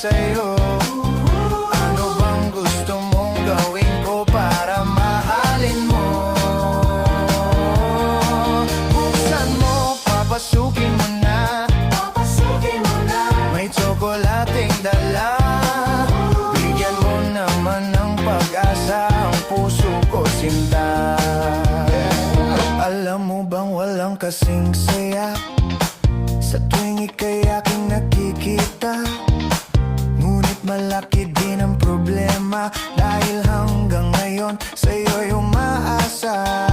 sa'yo. Ano bang gusto mong gawin ko para mahalin mo? Buksan mo, papasukin mo na. May tsokolating dala. Bigyan mo naman ng pag-asa ang puso ko, sinta. Alam mo bang walang kasing saya sa tuwing ika'y aking nakikita? Ngunit malaki din ang problema dahil hanggang ngayon sa'yo'y umaasa.